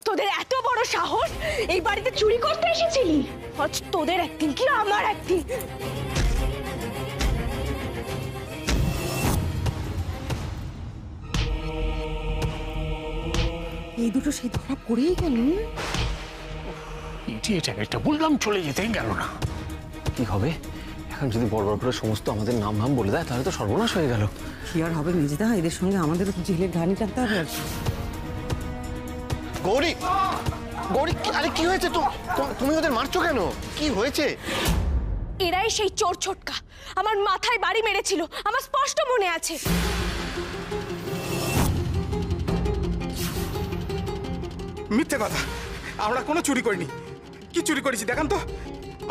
তোদের এত বড় সাহস, এই বাড়িতে চুরি করতে এসেছিলি? আজ তোদের একদিন কি আমার একদিন। এই দুটো সেই ধরা পড়েই গেল। এটা বললাম চলে যেতেই গেল না। কি হবে এখন যদি বড় বড় করে সমস্ত আমাদের নাম নাম বলে দেয়, তাহলে তো সর্বনাশ হয়ে গেল। কি আর হবে মেজদা, এদের সঙ্গে আমাদেরও তো জেলের ঘানি টানতে হবে। গৌরী, গৌরী, আরে কি হয়েছে? তুমি ওদের মারছো কেন? কি হয়েছে? এরাই সেই চোর ছোটকা, আমার মাথায় বাড়ি মেরেছিল, আমার স্পষ্ট মনে আছে। মিথ্যে কথা, আমরা কোনো চুরি করিনি। কি চুরি করেছি দেখান তো?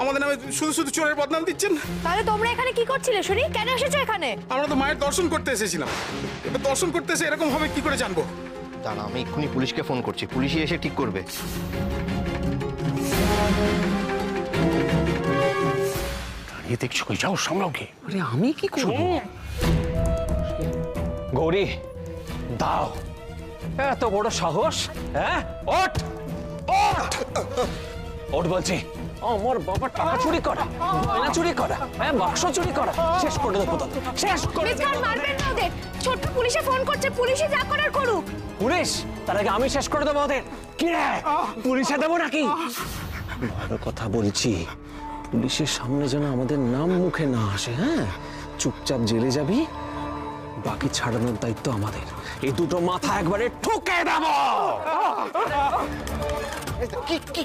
আমাদের নামে শুধু শুধু চোরের বদনাম দিচ্ছেন। তাহলে তোমরা এখানে কি করছিলে শুনি? কেন এসেছো এখানে? আমরা তো মায়ের দর্শন করতে এসেছিলাম। এবার দর্শন করতে এসে এরকম হবে কি করে জানবো? দাঁড়া, আমি এক্ষুনি পুলিশকে ফোন করছি, পুলিশই এসে ঠিক করবে। দাঁড়িয়ে দেখছো কই? যাও সামলাও। কি আরে আমি কি করব? গৌরী দাও, এত বড় সাহস! হ্যাঁ, ওঠ ওঠ ওঠ বলছি। আমার বাবা টাকা চুরি করা, গয়না চুরি করা, হ্যাঁ বাক্স চুরি করা, শেষ করে দেবো তোদের, শেষ করে দেবো। মারবেন না ওদের, ছোট্ট পুলিশে ফোন করছে, পুলিশে যা করার করুক। পুলিশ? তার আগে আমি শেষ করে দেবো ওদের। কি রে, পুলিশে দেবো নাকি? ভালো কথা বলছি, পুলিশের সামনে যেন আমাদের নাম মুখে না আসে। হ্যাঁ, চুপচাপ জেলে যাবি, বাকি ছাড়ানোর দায়িত্ব আমাদের। এই দুটো মাথা একবারে ঠুকে দেব।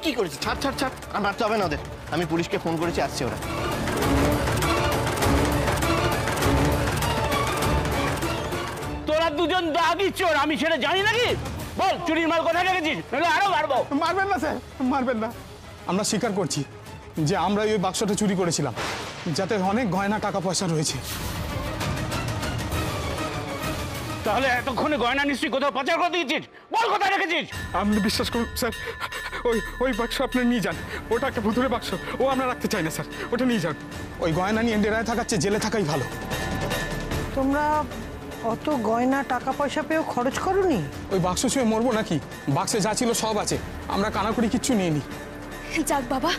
কি করেছি? ছাড় ছাড় ছাড়, আর মারতে হবে না ওদের। আমি পুলিশকে ফোন করেছি, আসছে ওরা। তোরা দুজন দাগি চোর, আমি সেটা জানি নাকি? বল, চুরির মাল কোথায় রেখেছিস? নাহলে আরো মারবো। মারবেন না স্যার, মারবেন না। আমরা স্বীকার করছি যে আমরা ওই বাক্সটা চুরি করেছিলাম, যাতে অনেক গয়না টাকা পয়সা রয়েছে। তাহলে এতক্ষণে গয়না নিশ্চয়ই কোথাও পাচার করে দিয়েছিস। বল কোথায় রেখেছিস? আপনি বিশ্বাস করুন স্যার, ওই বাক্স আপনি নিয়ে যান। ওটা একটা ভুতুরে বাক্স, ও আমরা রাখতে চাই না স্যার। ওটা নিয়ে যান। ওই গয়না নিয়ে ডেরায় থাকার চেয়ে জেলে থাকাই ভালো। তোমরা অত গয়না টাকা পয়সা পেয়েও খরচ করোনি? ওই বাক্স ছুঁয়ে মরবো নাকি? বাক্সে যা ছিল সব আছে, আমরা কানাকড়ি কিচ্ছু নিইনি। যাক বাবা,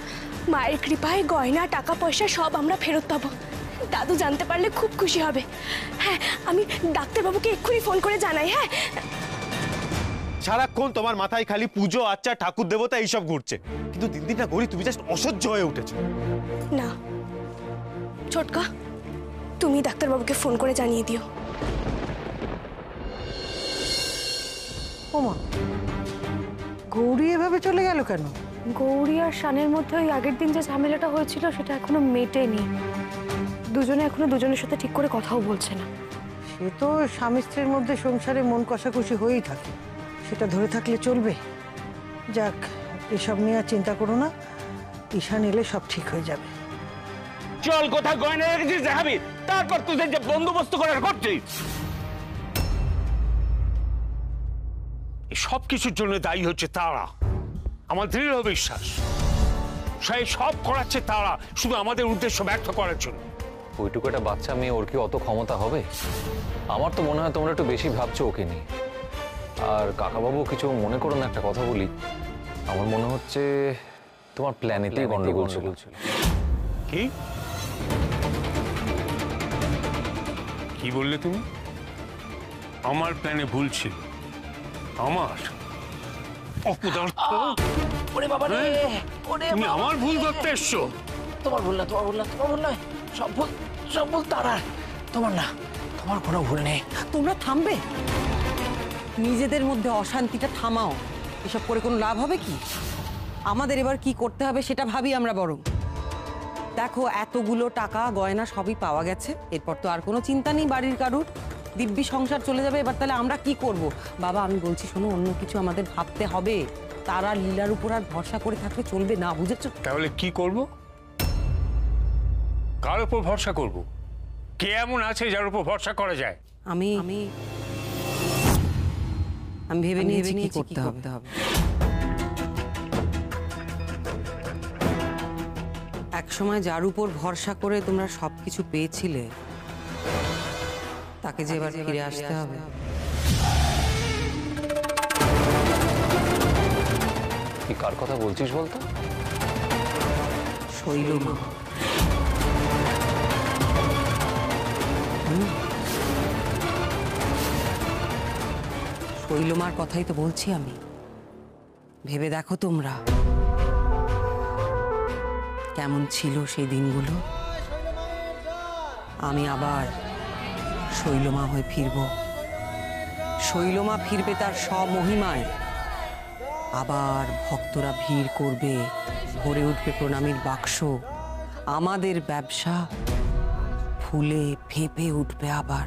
মায়ের কৃপায় গয়না টাকা পয়সা সব আমরা ফেরত পাবো। দাদু জানতে পারলে খুব খুশি হবে। হ্যাঁ, আমি ডাক্তারবাবুকে এক্ষুনি ফোন করে জানাই। হ্যাঁ, সারাক্ষণ তোমার মাথায় খালি পুজো, আচ্ছা, ঠাকুর দেবতা এইসব ঘুরছে, কিন্তু দিন দিন না গৌরী তুমি জাস্ট অসহ্য হয়ে উঠেছো। না ছোটকা, তুমি ডাক্তারবাবুকে ফোন করে জানিয়ে দিও। ওমা, গৌরী এভাবে চলে গেল কেন? গৌরী আর শানের মধ্যে ওই আগের দিন যে ঝামেলাটা হয়েছিল সেটা এখনো মেটেনি। দুজনে এখনো দুজনের সাথে ঠিক করে কথাও বলছে না। সে তো স্বামী স্ত্রীর মধ্যে সংসারে মন কষাকষি হয়েই থাকে, সেটা ধরে থাকলে চলবে? যাক, এসব নিয়ে আর চিন্তা করো না, ঈশান এলে সব ঠিক হয়ে যাবে। চল, কোথায় গয়না রেখেছিস দেখাবি, তারপর তোদের যে বন্দোবস্ত করার করছিস। এই সব কিছুর জন্য দায়ী হচ্ছে তারা। আমার দৃঢ় বিশ্বাস সেই সব করাচ্ছে তারা, শুধু আমাদের উদ্দেশ্য ব্যর্থ করার জন্য। ওইটুকু একটা বাচ্চা মেয়ে, ওর কি অত ক্ষমতা হবে? আমার তো মনে হয় তোমরা একটু বেশি ভাবছো ওকে নিয়ে। আর কাকাবাবু, কিছু মনে করো না, একটা কথা বলি। আমার মনে হচ্ছে তোমার প্ল্যানেতেই গন্ডগোল ছিল। কি কি বললে তুমি? আমার প্ল্যানে ভুল ছিল? আমার অপদার্থ? ওরে বাবা রে, ওরে তুমি আমার ভুল করতে এসছো? তোমার ভুল না, তোমার ভুল না, তোমার ভুল নয়। সব ভুল তারার, তোমার না। তোমার কোনো ভুল নেই। তোমরা থামবে? নিজেদের মধ্যে অশান্তিটা থামাও। এসব করে কোনো লাভ হবে কি? আমাদের এবার কি করতে হবে সেটা ভাবি আমরা বরং। দেখো, এতগুলো টাকা গয়না সবই পাওয়া গেছে, এরপর তো আর কোনো চিন্তা নেই বাড়ির কারুর, দিব্যি সংসার চলে যাবে। এবার তাহলে আমরা কি করব? বাবা, আমি বলছি শোনো, অন্য কিছু আমাদের ভাবতে হবে। তারা লীলার উপর আর ভরসা করে থাকলে চলবে না, বুঝেছো? তাহলে কি করব? কার উপর ভরসা করব? কে এমন আছে যার উপর ভরসা করা যায়? আমি ভেবে নিয়েছি কি করতে হবে। একসময় যার উপর ভরসা করে তোমরা সবকিছু পেয়েছিলে, তাকে যে এবার ফিরে আসতে হবে। তুই কার কথা বলছিস বলতো? শৈলমা। শৈলমার কথাই তো বলছি আমি। ভেবে দেখো তোমরা কেমন ছিল সেই দিনগুলো। আমি আবার শৈলমা হয়ে ফিরব। শৈলমা ফিরবে তার স্বমহিমায়। আবার ভক্তরা ভিড় করবে, ভরে উঠবে প্রণামীর বাক্স। আমাদের ব্যবসা ফুলে ফেঁপে উঠবে আবার।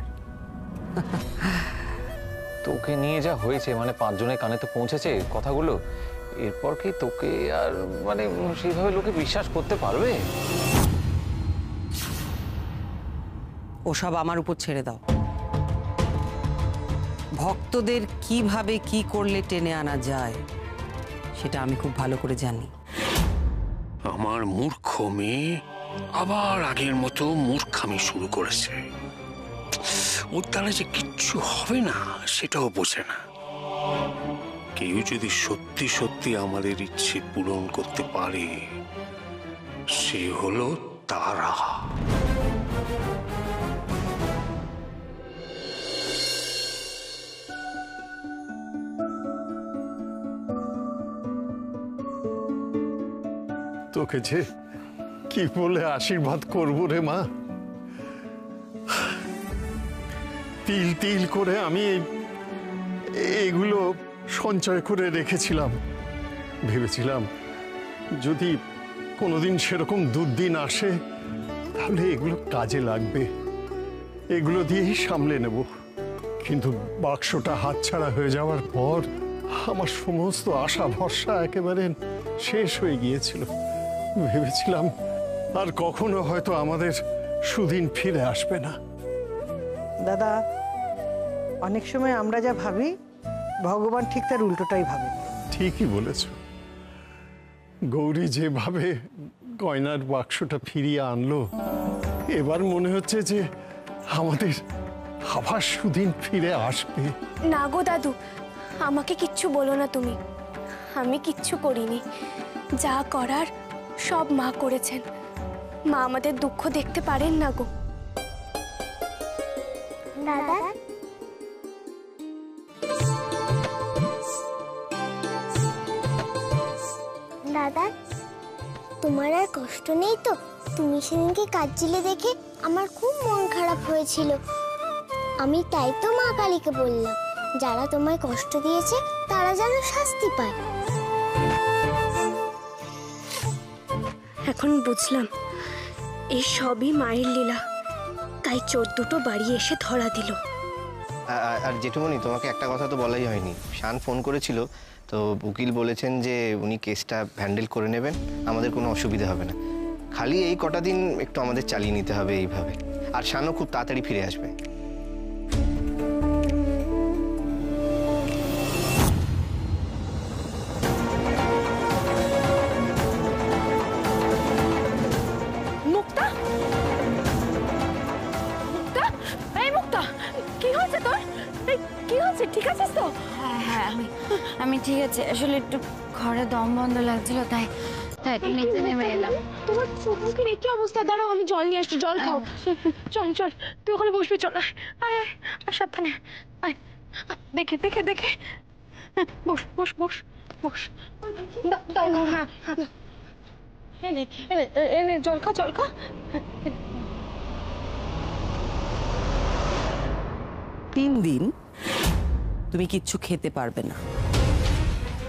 তোকে নিয়ে যা হয়েছে, মানে 5 জনের কানে তো পৌঁছেছে কথাগুলো, এরপর কি তোকে আর মানে সেইভাবে লোকে বিশ্বাস করতে পারবে? ওসব আমার উপর ছেড়ে দাও। ভক্তদের কিভাবে কি করলে টেনে আনা যায় সেটা আমি খুব ভালো করে জানি। আমার মূর্খ মেয়ে আবার আগের মতো মূর্খামি শুরু করেছে। ওর দ্বারা যে কিচ্ছু হবে না সেটাও বোঝে না। কেউ যদি সত্যি সত্যি আমাদের ইচ্ছে পূরণ করতে পারে, সে হলো তারা। তোকে যে কি বলে আশীর্বাদ করব রে মা। তিল তিল করে আমি এগুলো সঞ্চয় করে রেখেছিলাম। ভেবেছিলাম যদি কোনোদিন সেরকম দুর্দিন আসে তাহলে এগুলো কাজে লাগবে, এগুলো দিয়েই সামলে নেব। কিন্তু বাক্সটা হাতছাড়া হয়ে যাওয়ার পর আমার সমস্ত আশা ভরসা একেবারে শেষ হয়ে গিয়েছিল। ভেবেছিলাম আর কখনো হয়তো আমাদের সুদিন ফিরে আসবে না। দাদা, অনেক সময় আমরা যা ভাবি ভগবান ঠিক তার উল্টোটাই ভাবে। ঠিকই বলেছ। গৌরী যেভাবে গয়নার বাক্সটা ফিরিয়ে আনলো, এবার মনে হচ্ছে যে আমাদের আবার সুদিন ফিরে আসবে। না গো দাদু, আমাকে কিচ্ছু বলো না তুমি। আমি কিচ্ছু করিনি। যা করার সব মা করেছেন। মা আমাদের দুঃখ দেখতে পারেন না গো। দাদা, দাদা তোমার আর কষ্ট নেই তো? তুমি সেদিনকে কাঁদছিলে দেখে আমার খুব মন খারাপ হয়েছিল। আমি তাই তো মা কালীকে বললাম, যারা তোমায় কষ্ট দিয়েছে তারা যেন শাস্তি পায়। এখন বুঝলাম এই সবই মায়ের লীলা। তাই চোর দুটো বাড়ি এসে ধরা দিল। আর জেঠুমনি, তোমাকে একটা কথা তো বলাই হয়নি। শান ফোন করেছিল, তো উকিল বলেছেন যে উনি কেসটা হ্যান্ডেল করে নেবেন, আমাদের কোনো অসুবিধা হবে না। খালি এই কটা দিন একটু আমাদের চালিয়ে নিতে হবে এইভাবে। আর শানও খুব তাড়াতাড়ি ফিরে আসবে। মুক্তা, মুক্তা, এই মুক্তা, কি হয়েছে তোর? কি হয়েছে? ঠিক আছিস তো? হ্যাঁ হ্যাঁ, আমি ঠিক আছে। আসলে একটু ঘরে দম বন্ধ লাগছিল, তাই একটু নিচে নেমে এলাম। তোমার মুখের কি অবস্থা? দাঁড়াও, আমি জল নিয়ে আসছি। জল খাও। চল চল, তুই ওখানে বসবি। চল, আয় আয়, আর সাবধানে আয়। দেখে দেখে দেখে, বস বস বস বস। দাও, হ্যাঁ হ্যাঁ, এনে এনে এনে জল খা, জল খা। 3 দিন তুমি কিচ্ছু খেতে পারবে না।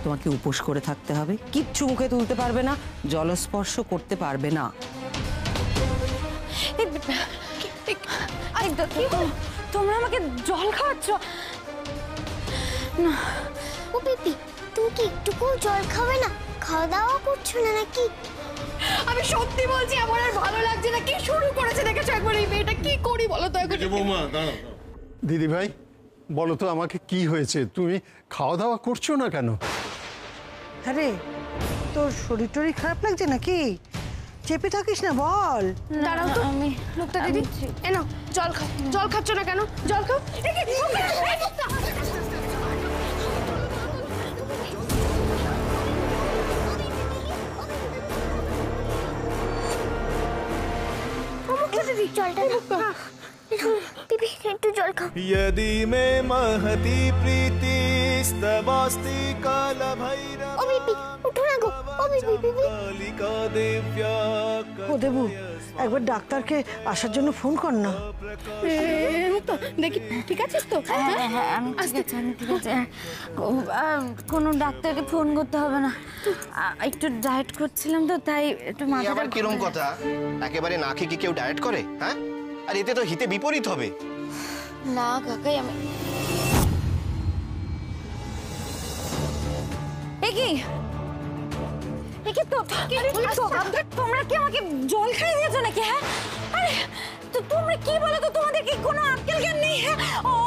তোমাকে উপোস করে থাকতে হবে। কিচ্ছু মুখে তুলতে পারবে না, জলস্পর্শ করতে পারবে না। তোমরা আমাকে জল খাওয়াচ্ছ? ও পিপি, তুমি কি একটুকুও জল খাবে না? খাওয়া দাওয়া করছো না নাকি? আমি সত্যি বলছি, আমার আর ভালো লাগছে না। কি শুরু করেছে দেখেছো একবার এই মেয়েটা? কি করি বলো তো এখন? দিদি ভাই, বলো তো আমাকে কি হয়েছে? তুমি খাওয়া দাওয়া করছো না কেন? আরে তোর শরীর টরীর খারাপ লাগছে নাকি? চেপে থাকিস না, বল। দাঁড়াও তো, আমি মুক্তা দিদি, এনো জল খাও। জল খাচ্ছ না কেন? জল খাও। জলটা দাও। পিপি একটু জল খাও। यदि मे महती प्रीति स्तवास्ति काल भैरव। ও পিপি উঠো না গো। ও পিপি পিপি। कालिका दिव्या। ও দেবু, একবার ডাক্তারকে আসার জন্য ফোন কর না। তো দেখি ঠিক আছিস তো? হ্যাঁ আমি ঠিক আছে, আমি ঠিক আছে। কোনো ডাক্তারকে ফোন করতে হবে না, একটু ডায়েট করছিলাম তো তাই একটু মাথাটা। আবার কিরম কথা? একেবারে না খেয়ে কি কেউ ডায়েট করে? হ্যাঁ, আর এতে তো হিতে বিপরীত হবে। না কাকাই, আমি তোমরা কি আমাকে জল খাইয়ে দিয়েছো নাকি? হ্যাঁ, আরে তো তোমরা কি বলো তো, তোমাদের কি কোনো আক্কেল জ্ঞান নেই? হ্যাঁ,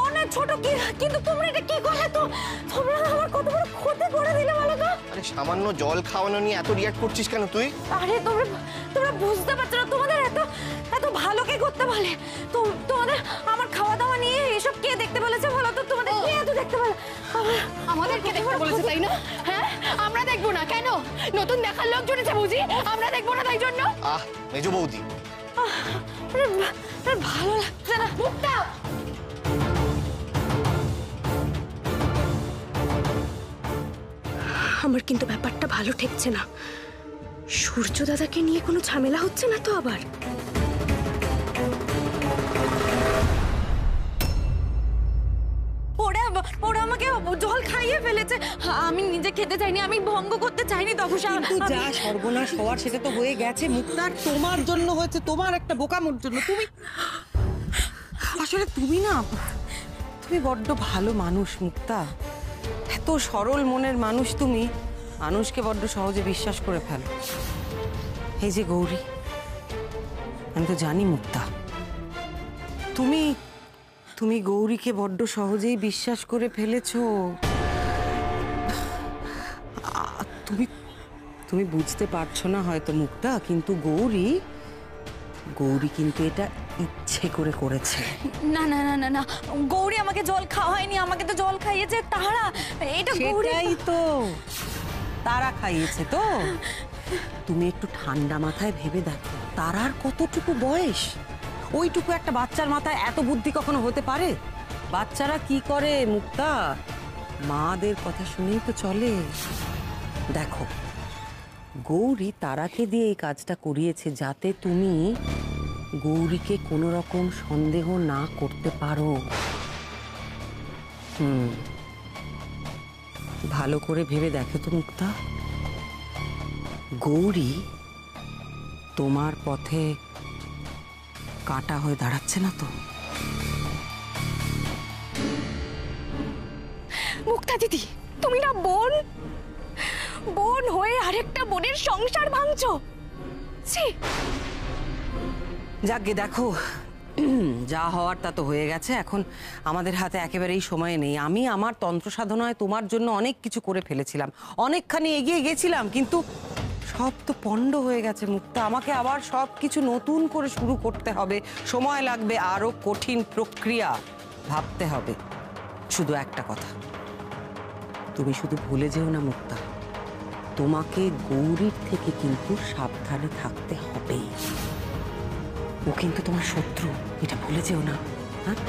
অনেক ছোট কি, কিন্তু তোমরা এটা কি করলে? তো তোমরা আমার কত বড় ক্ষতি করে দিলে বলো তো। আরে সামান্য জল খাওয়ানো নিয়ে এত রিয়াক্ট করছিস কেন তুই? আরে তোমরা বুঝতে পারছো না, তোমাদের এত ভালো কে করতে বলে? তোমাদের আমার খাওয়া দাওয়া নিয়ে এসব কে দেখতে বলেছে বলো তো? তোমাদের কে এত দেখতে বলে? আমাদেরকে দেখতে বলেছে তাই না? হ্যাঁ, আমরা দেখবো না কেন? নতুন দেখার লোক জুটেছে বুঝি, আমরা দেখবো না তাই জন্য? মেজো বৌদি, ভালো লাগছে না। মুক্তা, আমার কিন্তু ব্যাপারটা ভালো ঠেকছে না। সূর্য দাদাকে নিয়ে কোনো ঝামেলা হচ্ছে না তো আবার? ওরা আমাকে জল খাইয়ে ফেলেছে। আমি নিজে খেতে চাইনি, আমি ভঙ্গ করতে চাইনি। তপসা, যা সর্বনাশ হওয়ার সেটা তো হয়ে গেছে মুক্তা। তোমার জন্য হয়েছে, তোমার একটা বোকামোর জন্য। তুমি আসলে তুমি বড্ড ভালো মানুষ মুক্তা, এত সরল মনের মানুষ তুমি। মানুষকে বড্ড সহজে বিশ্বাস করে ফেলো। এই যে গৌরী, আমি তো জানি মুক্তা, তুমি গৌরীকে বড্ড সহজেই বিশ্বাস করে ফেলেছো। তুমি বুঝতে পারছো না হয়তো মুক্তা, কিন্তু গৌরী কিন্তু এটা ইচ্ছে করে করেছে। না না না না না, গৌরী আমাকে জল খাওয়ায়নি, আমাকে তো জল খাইয়েছে তারা। এটা সেটাই তো, তারা খাইয়েছে তো। তুমি একটু ঠান্ডা মাথায় ভেবে দেখো, তারার কতটুকু বয়স? ওইটুকু একটা বাচ্চার মাথায় এত বুদ্ধি কখনো হতে পারে? বাচ্চারা কি করে মুক্তা, মাদের কথা শুনেই তো চলে। দেখো, গৌরী তারাকে দিয়ে এই কাজটা করিয়েছে যাতে তুমি গৌরীকে কোনো রকম সন্দেহ না করতে পারো। ভালো করে ভেবে দেখো তো মুক্তা, গৌরী তোমার পথে কাঁটা হয়ে দাঁড়াচ্ছে না তো? মুক্তা দিদি, তুমি না বোন হয়ে আরেকটা বোনের সংসার ভাঙছো। যাকগে, দেখো যা হওয়ার তা তো হয়ে গেছে। এখন আমাদের হাতে একেবারেই সময় নেই। আমি আমার তন্ত্র সাধনায় তোমার জন্য অনেক কিছু করে ফেলেছিলাম, অনেকখানি এগিয়ে গেছিলাম, কিন্তু সব তো পণ্ড হয়ে গেছে মুক্তা। আমাকে আবার সব কিছু নতুন করে শুরু করতে হবে, সময় লাগবে, আরো কঠিন প্রক্রিয়া ভাবতে হবে। শুধু একটা কথা, তুমি শুধু ভুলে যেও না মুক্তা, তোমাকে গৌরীর থেকে কিন্তু সাবধানে থাকতে হবে। ও কিন্তু তোমার শত্রু, এটা ভুলে যেও না। হ্যাঁ,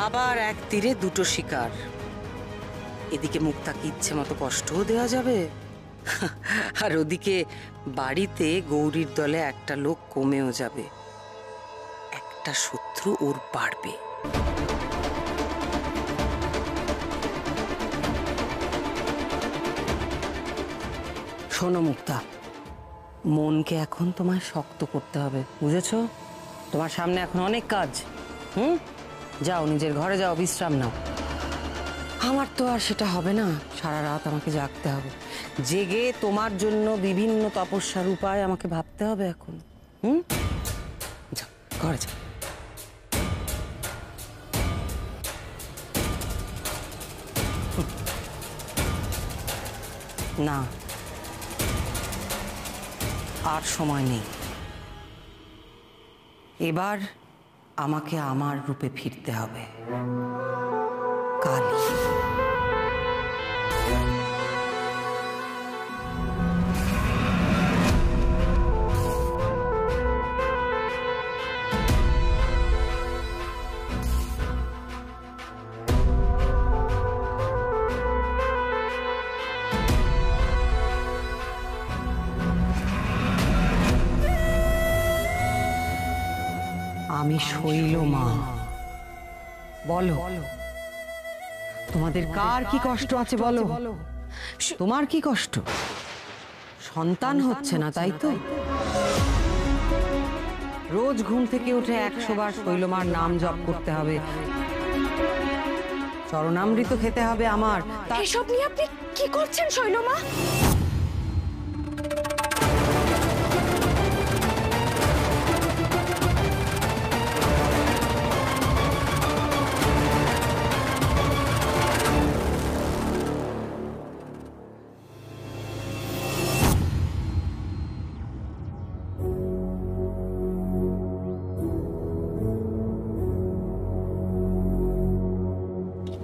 আবার এক তীরে দুটো শিকার। এদিকে মুক্তাকে ইচ্ছে মতো কষ্টও দেওয়া যাবে, আর ওদিকে বাড়িতে গৌরীর দলে একটা লোক কমেও যাবে, একটা শত্রু ওর বাড়বে। শোনো মুক্তা, মনকে এখন তোমায় শক্ত করতে হবে, বুঝেছো? তোমার সামনে এখন অনেক কাজ। যাও, নিজের ঘরে যাও, বিশ্রাম নাও। আমার তো আর সেটা হবে না, সারা রাত আমাকে জাগতে হবে, জেগে তোমার জন্য বিভিন্ন তপস্যার উপায় আমাকে ভাবতে হবে এখন। যাও, ঘরে যাও। না, আর সময় নেই। এবার আমাকে আমার রূপে ফিরতে হবে, কালী। আমি শৈলমা। বলো, তোমাদের কার কি কষ্ট আছে বলো? তোমার কি কষ্ট? সন্তান হচ্ছে না, তাই তো? রোজ ঘুম থেকে উঠে 100 বার শৈলমার নাম জপ করতে হবে, চরণামৃত খেতে হবে আমার। এসব নিয়ে আপনি কি করছেন শৈলমা?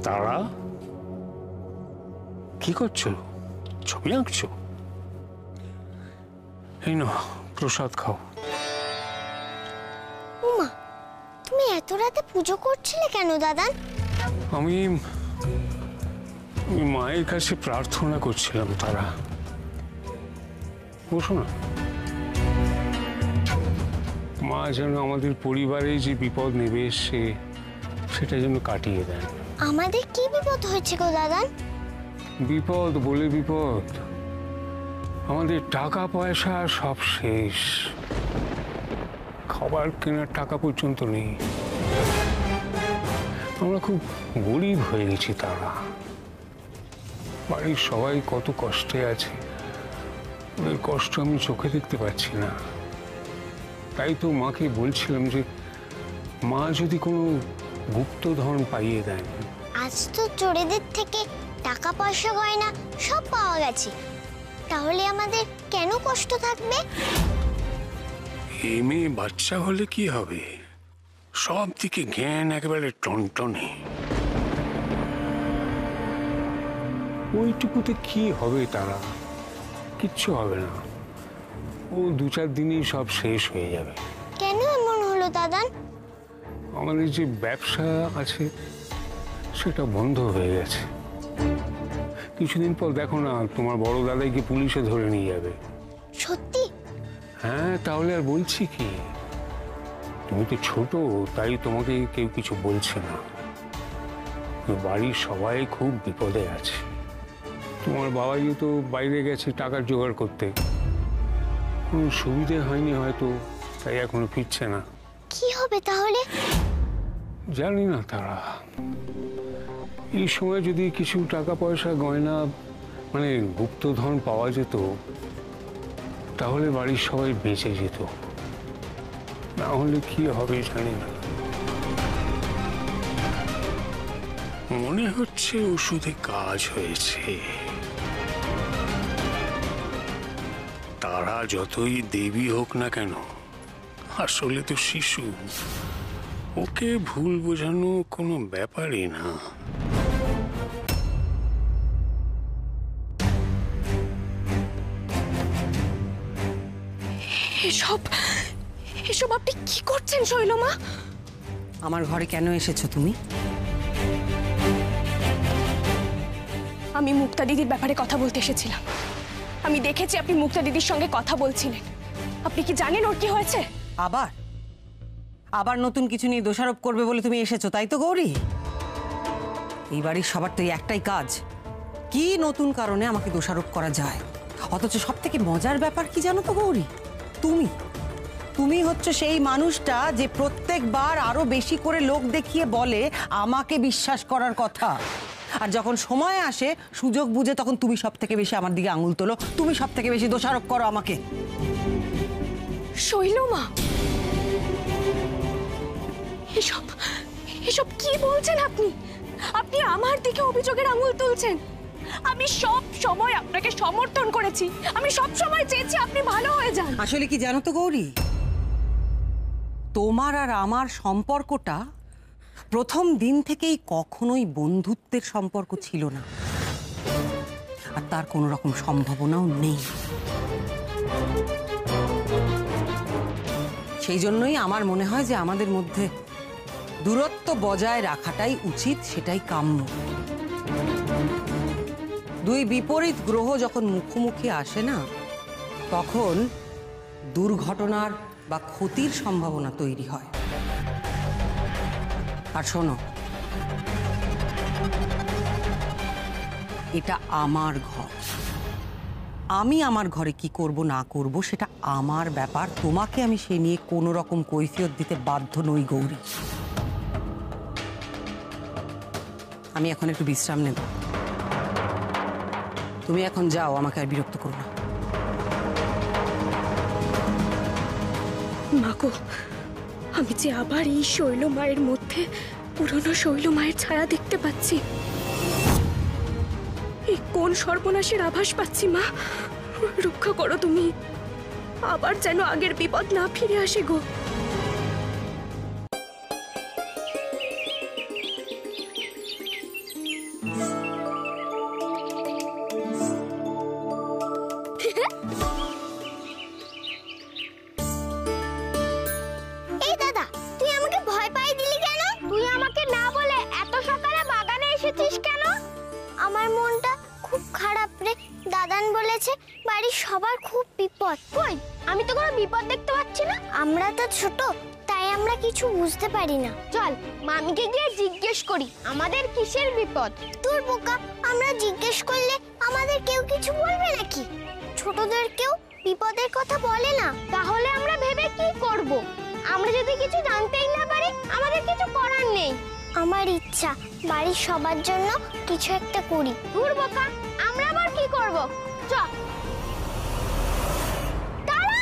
তারা কি করছো? ছবি আঁকছো? এই না, প্রসাদ খাও। উমা, তুমি এত রাতে পুজো করছিলে কেন দাদান? আমি মায়ের কাছে প্রার্থনা করছিলাম। তারা বসো না। মা যেন আমাদের পরিবারে যে বিপদ নেবে সেটা যেন কাটিয়ে দেন। আমাদের কি বিপদ হয়েছে গো দাদান? বিপদ বলে বিপদ, আমাদের টাকা পয়সা সব শেষ, খাবার কেনার টাকা পর্যন্ত নেই। আমরা খুব গরিব হয়ে গেছি। তারা বাড়ির সবাই কত কষ্টে আছে, ওদের কষ্ট আমি চোখে দেখতে পাচ্ছি না। তাই তো মাকে বলছিলাম যে মা যদি কোনো গুপ্তধন পাইয়ে দেন। আজ তো চোরেদের থেকে টাকা পয়সা গয়না সব পাওয়া গেছে, তাহলে আমাদের কেন কষ্ট থাকবে? এই মেয়ে বাচ্চা হলে কি হবে? সব দিকে জ্ঞান একেবারে টনটনে। ওইটুকুতে কি হবে? তারা কিচ্ছু হবে না, ও 2-4 দিনেই সব শেষ হয়ে যাবে। কেন এমন হলো দাদান? আমাদের যে ব্যবসা আছে সেটা বন্ধ হয়ে গেছে। কিছুদিন পর দেখো না, তোমার বড় দাদাইকে পুলিশে ধরে নিয়ে যাবে। সত্যি? হ্যাঁ, তাহলে আর বলছি কি? তুমি তো ছোট, তাই তোমাকে কেউ কিছু বলছে না। বাড়ির সবাই খুব বিপদে আছে। তোমার বাবাই তো বাইরে গেছে টাকার জোগাড় করতে, কোনো সুবিধে হয়নি হয়তো, তাই এখনো ফিরছে না। কি হবে তাহলে? জানি না। তারা এই সময় যদি কিছু টাকা পয়সা গয়না মানে গুপ্তধন পাওয়া যেত, তাহলে বাড়ির সবাই বেঁচে যেত। না হলে কি হবে জানি না। মনে হচ্ছে ওষুধে কাজ হয়েছে। তারা যতই দেবী হোক না কেন, আসলে তো শিশু। ওকে ভুল বোঝানো কোনো ব্যাপারই না। এসব আপনি কি করছেন শৈলমা? আমার ঘরে কেন এসেছো তুমি? আমি মুক্তা দিদির ব্যাপারে কথা বলতে এসেছিলাম। আমি দেখেছি আপনি মুক্তা দিদির সঙ্গে কথা বলছিলেন। আপনি কি জানেন ওর কি হয়েছে? আবার নতুন কিছু নিয়ে দোষারোপ করবে বলে তুমি এসেছো, তাই তো গৌরী? এই বাড়ির সবার তো একটাই কাজ, কি নতুন কারণে আমাকে দোষারোপ করা যায়। অথচ সব থেকে মজার ব্যাপার কি জানো তো গৌরী? তুমি হচ্ছে সেই মানুষটা যে প্রত্যেকবার আরো বেশি করে লোক দেখিয়ে বলে আমাকে বিশ্বাস করার কথা, আর যখন সময় আসে সুযোগ বুঝে তখন তুমি সব থেকে বেশি আমার দিকে আঙুল তোলো, তুমি সব থেকে বেশি দোষারোপ করো আমাকে। শৈলমা, এসব কি বলছেন আপনি? আপনি আমার দিকে অভিযোগের আঙুল তুলছেন। আমি সব সময় আপনাকে সমর্থন করেছি, আমি সব সময় চেয়েছি আপনি ভালো হয়ে যান। আসলে কি জানো তো গৌরী, তোমার আর আমার সম্পর্কটা প্রথম দিন থেকেই কখনোই বন্ধুত্বের সম্পর্ক ছিল না, আর তার কোনো রকম সম্ভাবনাও নেই। সেই জন্যই আমার মনে হয় যে আমাদের মধ্যে দূরত্ব বজায় রাখাটাই উচিত, সেটাই কাম্য। দুই বিপরীত গ্রহ যখন মুখোমুখি আসে না, তখন দুর্ঘটনার বা ক্ষতির সম্ভাবনা তৈরি হয়। আর শোনো, এটা আমার ঘর, আমি আমার ঘরে কি করব না করব সেটা আমার ব্যাপার। তোমাকে আমি সে নিয়ে কোনো রকম কৈফিয়ত দিতে বাধ্য নই গৌরী। আমি এখন একটু বিশ্রাম নেব, তুমি এখন যাও, আমাকে আর বিরক্ত করো না। মাগো, আমি যে আবার এই শৈল মায়ের মধ্যে পুরনো শৈল মায়ের ছায়া দেখতে পাচ্ছি। এই কোন সর্বনাশের আভাস পাচ্ছি মা? রক্ষা করো তুমি, আবার যেন আগের বিপদ না ফিরে আসে গো। এই দাদা, তুই আমাকে ভয় পাই দিলি কেন? তুই আমাকে না বলে এত সকালে বাগানে এসেছিস কেন? আমার মনটা খুব খারাপ রে। দাদান বলেছে বাড়ির সবার খুব বিপদ। কই, আমি তো কোনো বিপদ দেখতে পাচ্ছি না। আমরা তো ছোট, তাই আমরা কিছু বুঝতে পারি না। চল মামিকে গিয়ে জিজ্ঞেস করি আমাদের কিসের বিপদ। তোর বোকা, আমরা জিজ্ঞেস করলে আমাদের কেউ কিছু বলবে নাকি? ছোটদের কেউ বিপদের কথা বলে না। তাহলে আমরা ভেবে কি করব? আমরা যদি কিছু জানতেই না পারি, আমাদের কিছু করার নেই। আমার ইচ্ছা বাড়ির সবার জন্য কিছু একটা করি। দূর বোকা, আমরা আবার কি করব? চল। তারা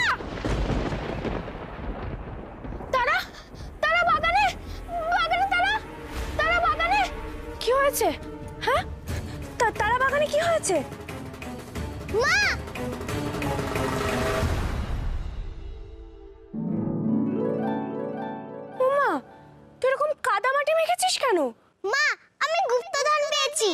তারা তারা বাগানে, বাগানে তারা, তারা বাগানে। কি হয়েছে? হ্যাঁ, তারা বাগানে কি হয়েছে? মা, তুই এরকম কাদা মাটি মেখেছিস কেন? মা, আমি গুপ্তধন পেয়েছি।